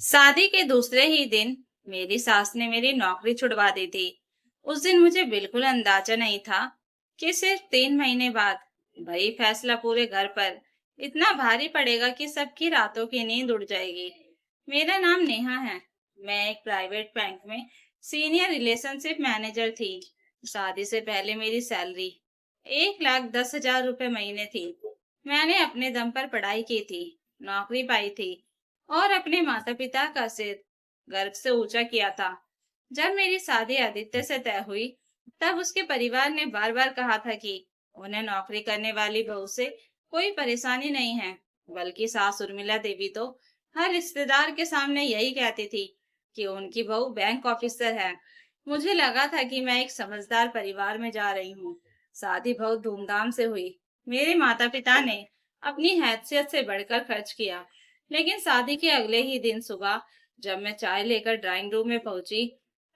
शादी के दूसरे ही दिन मेरी सास ने मेरी नौकरी छुड़वा दी थी। उस दिन मुझे बिल्कुल अंदाजा नहीं था कि सिर्फ 3 महीने बाद वही फैसला पूरे घर पर इतना भारी पड़ेगा कि सबकी रातों की नींद उड़ जाएगी। मेरा नाम नेहा है। मैं एक प्राइवेट बैंक में सीनियर रिलेशनशिप मैनेजर थी। शादी से पहले मेरी सैलरी 1,10,000 रुपए महीने थी। मैंने अपने दम पर पढ़ाई की थी, नौकरी पाई थी और अपने माता पिता का सिर गर्व से ऊंचा किया था। जब मेरी शादी आदित्य से तय हुई, तब उसके परिवार ने बार बार कहा था कि उन्हें नौकरी करने वाली बहू से कोई परेशानी नहीं है। बल्कि सास उर्मिला देवी तो हर रिश्तेदार के सामने यही कहती थी कि उनकी बहू बैंक ऑफिसर है। मुझे लगा था कि मैं एक समझदार परिवार में जा रही हूँ। शादी बहुत धूमधाम से हुई। मेरे माता पिता ने अपनी हैसियत से बढ़कर खर्च किया। लेकिन शादी के अगले ही दिन सुबह जब मैं चाय लेकर ड्राइंग रूम में पहुंची,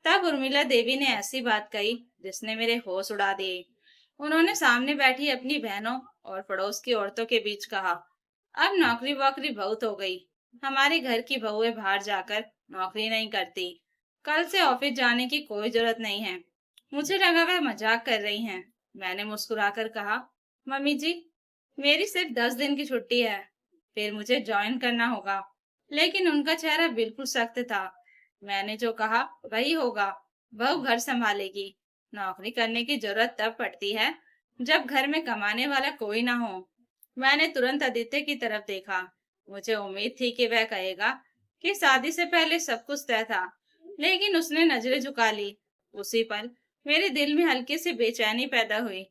तब उर्मिला देवी ने ऐसी बात कही जिसने मेरे होश उड़ा दिए। उन्होंने सामने बैठी अपनी बहनों और पड़ोस की औरतों के बीच कहा, अब नौकरी वोकरी बहुत हो गई। हमारे घर की बहुएं बाहर जाकर नौकरी नहीं करती। कल से ऑफिस जाने की कोई जरूरत नहीं है। मुझे लगा वह मजाक कर रही हैं। मैंने मुस्कुराकर कहा, मम्मी जी, मेरी सिर्फ 10 दिन की छुट्टी है, फिर मुझे ज्वाइन करना होगा। लेकिन उनका चेहरा बिल्कुल सख्त था। मैंने जो कहा वही होगा। बहू घर संभालेगी। नौकरी करने की जरूरत तब पड़ती है जब घर में कमाने वाला कोई ना हो। मैंने तुरंत आदित्य की तरफ देखा। मुझे उम्मीद थी कि वह कहेगा कि शादी से पहले सब कुछ तय था, लेकिन उसने नजरें झुका ली। उसी पल मेरे दिल में हल्की सी बेचैनी पैदा हुई।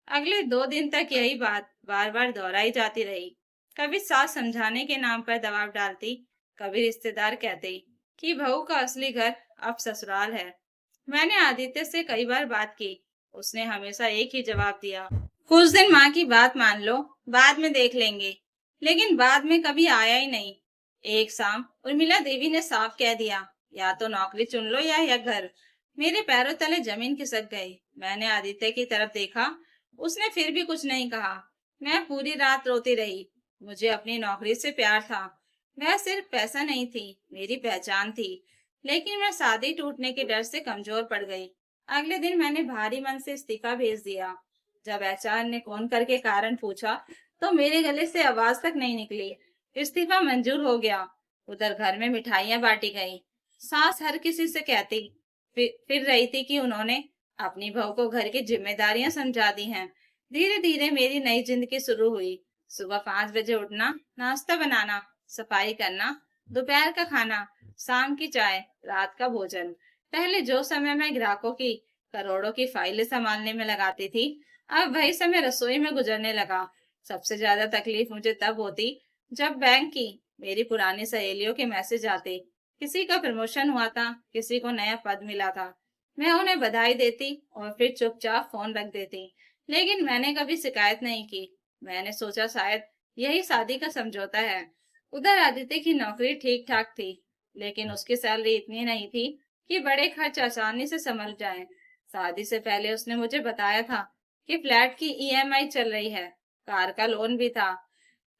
अगले 2 दिन तक यही बात बार बार दोहराई जाती रही। कभी सास समझाने के नाम पर दबाव डालती, कभी रिश्तेदार कहते कि बहू का असली घर अब ससुराल है। मैंने आदित्य से कई बार बात की। उसने हमेशा एक ही जवाब दिया, कुछ दिन माँ की बात मान लो, बाद में देख लेंगे। लेकिन बाद में कभी आया ही नहीं। एक शाम उर्मिला देवी ने साफ कह दिया, या तो नौकरी चुन लो या घर। मेरे पैरों तले जमीन खिसक गई। मैंने आदित्य की तरफ देखा। उसने फिर भी कुछ नहीं कहा। मैं पूरी रात रोती रही। मुझे अपनी नौकरी से प्यार था। वह सिर्फ पैसा नहीं थी, मेरी पहचान थी। लेकिन मैं शादी टूटने के डर से कमजोर पड़ गई। अगले दिन मैंने भारी मन से इस्तीफा भेज दिया। जब एचआर ने फोन करके कारण पूछा, तो मेरे गले से आवाज तक नहीं निकली। इस्तीफा मंजूर हो गया। उधर घर में मिठाइयां बांटी गई। सास हर किसी से कहती फिर रही थी कि उन्होंने अपनी बहू को घर की जिम्मेदारियां समझा दी हैं। धीरे धीरे मेरी नई जिंदगी शुरू हुई। सुबह 5 बजे उठना, नाश्ता बनाना, सफाई करना, दोपहर का खाना, शाम की चाय, रात का भोजन। पहले जो समय मैं ग्राहकों की करोड़ों की फाइलें संभालने में लगाती थी, अब वही समय रसोई में गुजरने लगा। सबसे ज्यादा तकलीफ मुझे तब होती जब बैंक की मेरी पुरानी सहेलियों के मैसेज आते। किसी का प्रमोशन हुआ था, किसी को नया पद मिला था। मैं उन्हें बधाई देती और फिर चुपचाप फोन रख देती। लेकिन मैंने कभी शिकायत नहीं की। मैंने सोचा शायद यही शादी का समझौता है। उधर आदित्य की नौकरी ठीक ठाक थी, लेकिन उसकी सैलरी इतनी नहीं थी कि बड़े खर्च आसानी से संभल जाएं। शादी से पहले उसने मुझे बताया था कि फ्लैट की ईएमआई चल रही है, कार का लोन भी था।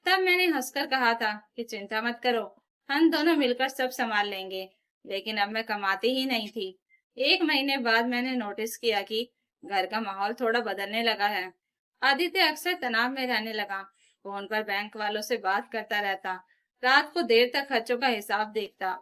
तब मैंने हंसकर कहा था कि चिंता मत करो, हम दोनों मिलकर सब संभाल लेंगे। लेकिन अब मैं कमाती ही नहीं थी। 1 महीने बाद मैंने नोटिस किया कि घर का माहौल थोड़ा बदलने लगा है। आदित्य अक्सर तनाव में रहने लगा। फोन पर बैंक वालों से बात करता रहता। रात को देर तक खर्चों का हिसाब देखता।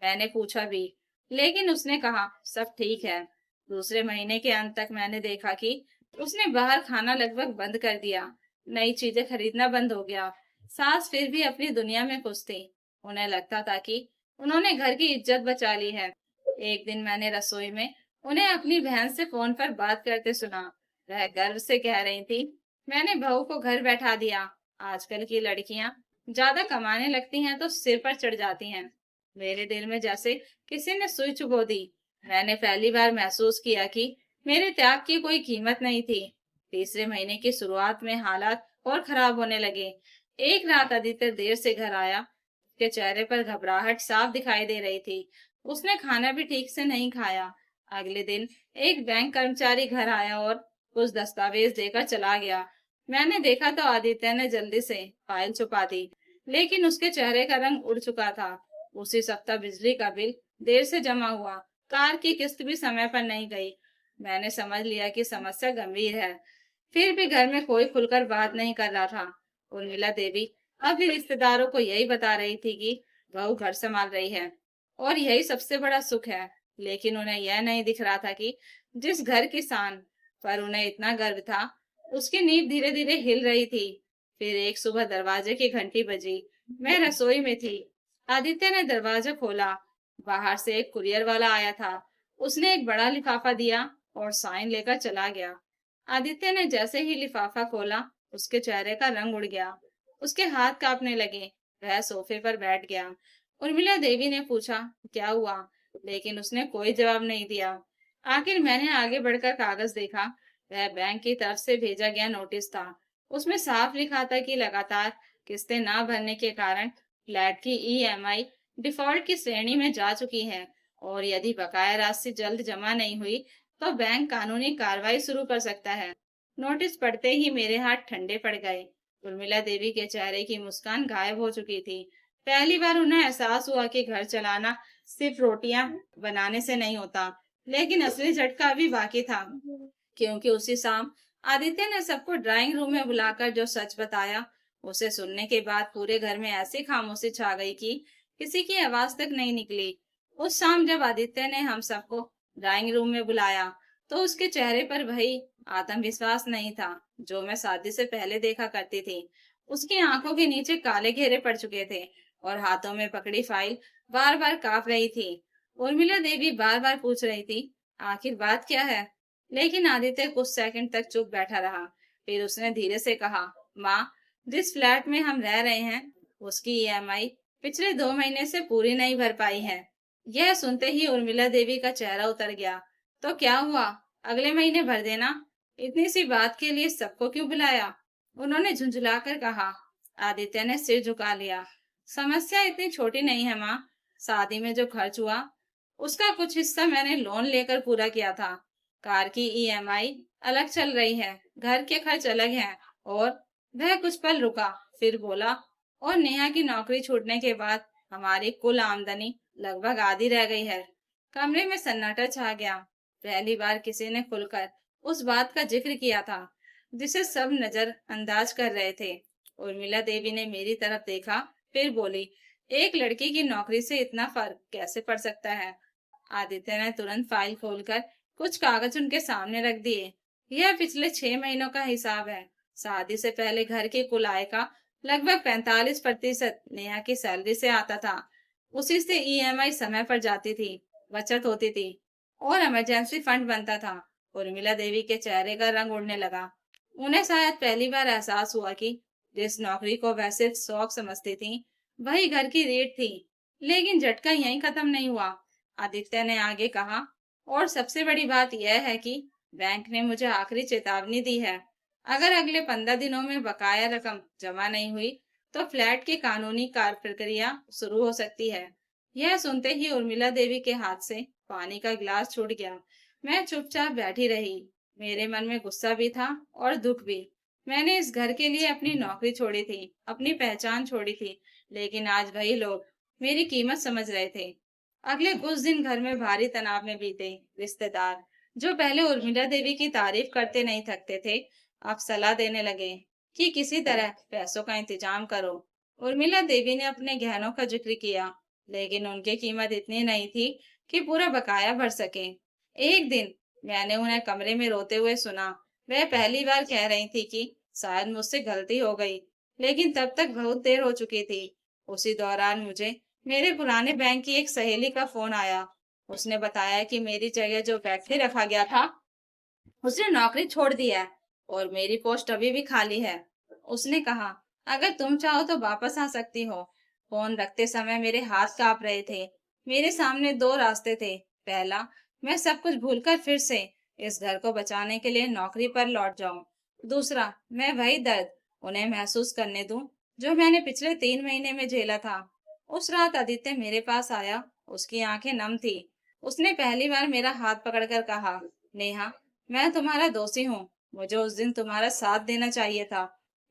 मैंने पूछा भी, लेकिन उसने कहा सब ठीक है। दूसरे महीने के अंत तक मैंने देखा कि उसने बाहर खाना लगभग बंद कर दिया। नई चीजें खरीदना बंद हो गया। सास फिर भी अपनी दुनिया में खुश थी। उन्हें लगता था कि उन्होंने घर की इज्जत बचा ली है। एक दिन मैंने रसोई में उन्हें अपनी बहन से फोन पर बात करते सुना। वह गर्व से कह रही थी, मैंने बहू को घर बैठा दिया। आजकल की लड़कियां ज्यादा कमाने लगती हैं तो सिर पर चढ़ जाती हैं। मेरे दिल में जैसे किसी ने सुई चुभो दी। मैंने पहली बार महसूस किया कि मेरे त्याग की कोई कीमत नहीं थी। तीसरे महीने की शुरुआत में हालात और खराब होने लगे। एक रात आदित्य देर से घर आया। उसके चेहरे पर घबराहट साफ दिखाई दे रही थी। उसने खाना भी ठीक से नहीं खाया। अगले दिन एक बैंक कर्मचारी घर आया और कुछ दस्तावेज देकर चला गया। मैंने देखा तो आदित्य ने जल्दी से फाइल छुपा दी, लेकिन उसके चेहरे का रंग उड़ चुका था। उसी सप्ताह बिजली का बिल देर से जमा हुआ, कार की किस्त भी समय पर नहीं गई। मैंने समझ लिया कि समस्या गंभीर है। फिर भी घर में कोई खुलकर बात नहीं कर रहा था। उर्मिला देवी अभी रिश्तेदारों को यही बता रही थी कि बहू घर संभाल रही है और यही सबसे बड़ा सुख है। लेकिन उन्हें यह नहीं दिख रहा था कि जिस घर की शान पर उन्हें इतना गर्व था, उसकी नींव धीरे धीरे हिल रही थी। फिर एक सुबह दरवाजे की घंटी बजी। मैं रसोई में थी। आदित्य ने दरवाजा खोला। बाहर से एक कुरियर वाला आया था। उसने एक बड़ा लिफाफा दिया और साइन लेकर चला गया। आदित्य ने जैसे ही लिफाफा खोला, उसके चेहरे का रंग उड़ गया। उसके हाथ कांपने लगे। वह सोफे पर बैठ गया। उर्मिला देवी ने पूछा, क्या हुआ? लेकिन उसने कोई जवाब नहीं दिया। आखिर मैंने आगे बढ़कर कागज देखा। वह बैंक की तरफ से भेजा गया नोटिस था। उसमें साफ लिखा था कि लगातार किस्तें ना भरने के कारण फ्लैट की ईएमआई डिफॉल्ट की श्रेणी में जा चुकी है और यदि बकाया राशि जल्द जमा नहीं हुई तो बैंक कानूनी कार्रवाई शुरू कर सकता है। नोटिस पढ़ते ही मेरे हाथ ठंडे पड़ गए। उर्मिला देवी के चेहरे की मुस्कान गायब हो चुकी थी। पहली बार उन्हें एहसास हुआ कि घर चलाना सिर्फ रोटियां बनाने से नहीं होता। लेकिन असली झटका अभी बाकी था, क्योंकि उसी शाम आदित्य ने सबको ड्राइंग रूम में बुलाकर जो सच बताया, उसे सुनने के बाद पूरे घर में ऐसी खामोशी छा गई कि किसी की आवाज तक नहीं निकली। उस शाम जब आदित्य ने हम सबको ड्राइंग रूम में बुलाया, तो उसके चेहरे पर वही आत्मविश्वास नहीं था जो मैं शादी से पहले देखा करती थी। उसकी आंखों के नीचे काले घेरे पड़ चुके थे और हाथों में पकड़ी फाइल बार बार कांप रही थी। उर्मिला देवी बार बार पूछ रही थी, आखिर बात क्या है? लेकिन आदित्य कुछ सेकंड तक चुप बैठा रहा। फिर उसने धीरे से कहा, माँ, जिस फ्लैट में हम रह रहे हैं, उसकी ईएमआई पिछले 2 महीने से पूरी नहीं भर पाई है। यह सुनते ही उर्मिला देवी का चेहरा उतर गया। तो क्या हुआ? अगले महीने भर देना। इतनी सी बात के लिए सबको क्यों बुलाया? उन्होंने झुंझुलाकर कहा। आदित्य ने सिर झुका लिया। समस्या इतनी छोटी नहीं है माँ। शादी में जो खर्च हुआ, उसका कुछ हिस्सा मैंने लोन लेकर पूरा किया था। कार की ईएमआई अलग चल रही है, घर के खर्च अलग हैं। और वह कुछ पल रुका, फिर बोला, और नेहा की नौकरी छूटने के बाद हमारी कुल आमदनी लगभग आधी रह गई है। कमरे में सन्नाटा छा गया। पहली बार किसी ने खुलकर उस बात का जिक्र किया था जिसे सब नजरअंदाज कर रहे थे। उर्मिला देवी ने मेरी तरफ देखा, फिर बोली, एक लड़की की नौकरी से इतना फर्क कैसे पड़ सकता है? आदित्य ने तुरंत फाइल खोलकर कुछ कागज उनके सामने रख दिए। यह पिछले 6 महीनों का हिसाब है। शादी से पहले घर की कुल आय का लगभग 45% नेहा की सैलरी से आता था। उसी से ईएमआई समय पर जाती थी, बचत होती थी और इमरजेंसी फंड बनता था। उर्मिला देवी के चेहरे का रंग उड़ने लगा। उन्हें शायद पहली बार एहसास हुआ कि जिस नौकरी को वह सिर्फ शौक समझती थी, वही घर की रीढ़ थी। लेकिन झटका यहीं खत्म नहीं हुआ। आदित्य ने आगे कहा, और सबसे बड़ी बात यह है कि बैंक ने मुझे आखिरी चेतावनी दी है। अगर अगले 15 दिनों में बकाया रकम जमा नहीं हुई तो फ्लैट की कानूनी कार्य प्रक्रिया शुरू हो सकती है। यह सुनते ही उर्मिला देवी के हाथ से पानी का गिलास छूट गया। मैं चुपचाप बैठी रही। मेरे मन में गुस्सा भी था और दुख भी। मैंने इस घर के लिए अपनी नौकरी छोड़ी थी, अपनी पहचान छोड़ी थी, लेकिन आज वही लोग मेरी कीमत समझ रहे थे। अगले कुछ दिन घर में भारी तनाव में बीते। रिश्तेदार जो पहले उर्मिला देवी की तारीफ करते नहीं थकते थे, अब सलाह देने लगे कि किसी तरह पैसों का इंतजाम करो। उर्मिला देवी ने अपने गहनों का जिक्र किया, लेकिन उनकी कीमत इतनी नहीं थी कि पूरा बकाया भर सके। एक दिन मैंने उन्हें कमरे में रोते हुए सुना। वह पहली बार कह रही थी कि शायद मुझसे गलती हो गई, लेकिन तब तक बहुत देर हो चुकी थी। उसी दौरान मुझे मेरे पुराने बैंक की एक सहेली का फोन आया। उसने बताया कि मेरी जगह जो व्यक्ति रखा गया था, उसने नौकरी छोड़ दी है और मेरी पोस्ट अभी भी खाली है। उसने कहा, अगर तुम चाहो तो वापस आ सकती हो। फोन रखते समय मेरे हाथ कांप रहे थे। मेरे सामने दो रास्ते थे। पहला, मैं सब कुछ भूलकर फिर से इस घर को बचाने के लिए नौकरी पर लौट जाऊं। दूसरा, मैं वही दर्द उन्हें महसूस करने दूं जो मैंने पिछले 3 महीने में झेला था। उस रात आदित्य मेरे पास आया। उसकी आंखें नम थी। उसने पहली बार मेरा हाथ पकड़कर कहा, नेहा, मैं तुम्हारा दोषी हूँ। मुझे उस दिन तुम्हारा साथ देना चाहिए था।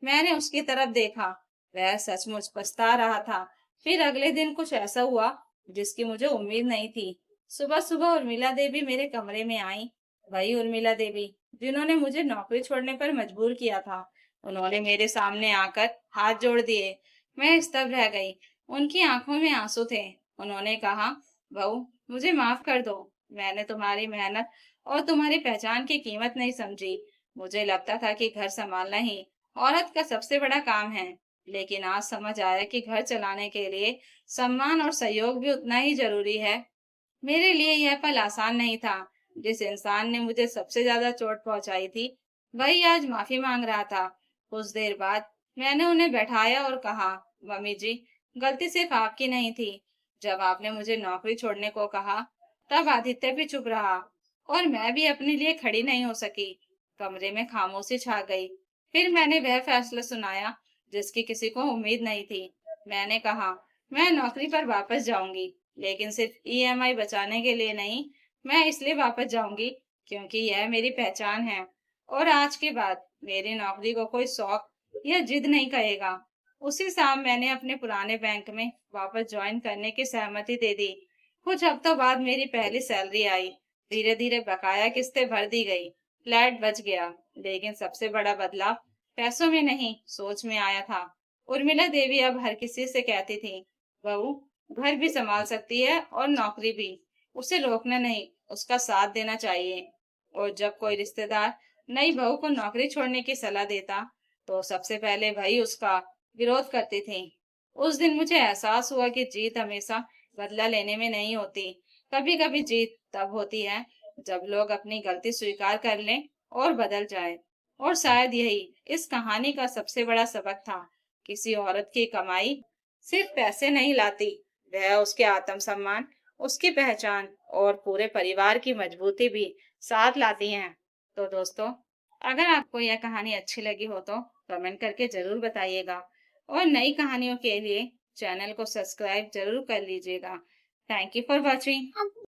मैंने उसकी तरफ देखा। वह सचमुच पछता रहा था। फिर अगले दिन कुछ ऐसा हुआ जिसकी मुझे उम्मीद नहीं थी। सुबह सुबह उर्मिला देवी मेरे कमरे में आई। वही उर्मिला देवी जिन्होंने मुझे नौकरी छोड़ने पर मजबूर किया था। उन्होंने मेरे सामने आकर हाथ जोड़ दिए। मैं स्तब्ध रह गई। उनकी आंखों में आंसू थे। उन्होंने कहा, बहू, मुझे माफ कर दो। मैंने तुम्हारी मेहनत और तुम्हारी पहचान की कीमत नहीं समझी। मुझे लगता था कि घर संभालना ही औरत का सबसे बड़ा काम है, लेकिन आज समझ आया कि घर चलाने के लिए सम्मान और सहयोग भी उतना ही जरूरी है। मेरे लिए यह पल आसान नहीं था। जिस इंसान ने मुझे सबसे ज्यादा चोट पहुंचाई थी, वही आज माफी मांग रहा था। कुछ देर बाद मैंने उन्हें बैठाया और कहा, मम्मी जी, गलती सिर्फ आपकी नहीं थी। जब आपने मुझे नौकरी छोड़ने को कहा, तब आदित्य भी चुप रहा और मैं भी अपने लिए खड़ी नहीं हो सकी। कमरे में खामोशी छा गई। फिर मैंने वह फैसला सुनाया जिसकी किसी को उम्मीद नहीं थी। मैंने कहा, मैं नौकरी पर वापस जाऊंगी, लेकिन सिर्फ ईएमआई बचाने के लिए नहीं। मैं इसलिए वापस जाऊंगी क्योंकि यह मेरी पहचान है और आज के बाद मेरी नौकरी को कोई शौक या जिद नहीं कहेगा। उसी शाम मैंने अपने पुराने बैंक में वापस ज्वाइन करने की सहमति दे दी। कुछ हफ्तों बाद मेरी पहली सैलरी आई। धीरे धीरे बकाया किस्तें भर दी गई। फ्लैट बच गया। लेकिन सबसे बड़ा बदलाव पैसों में नहीं, सोच में आया था। उर्मिला देवी अब हर किसी से कहती थी, बहू, घर भी संभाल सकती है और नौकरी भी। उसे रोकना नहीं, उसका साथ देना चाहिए। और जब कोई रिश्तेदार नई बहू को नौकरी छोड़ने की सलाह देता, तो सबसे पहले वही उसका विरोध करती थी। उस दिन मुझे एहसास हुआ कि जीत हमेशा बदला लेने में नहीं होती। कभी कभी जीत तब होती है जब लोग अपनी गलती स्वीकार कर लें और बदल जाए। और शायद यही इस कहानी का सबसे बड़ा सबक था। किसी औरत की कमाई सिर्फ पैसे नहीं लाती, वह उसके आत्मसम्मान, उसकी पहचान और पूरे परिवार की मजबूती भी साथ लाती हैं। तो दोस्तों, अगर आपको यह कहानी अच्छी लगी हो तो कमेंट करके जरूर बताइएगा और नई कहानियों के लिए चैनल को सब्सक्राइब जरूर कर लीजिएगा। Thank you for watching.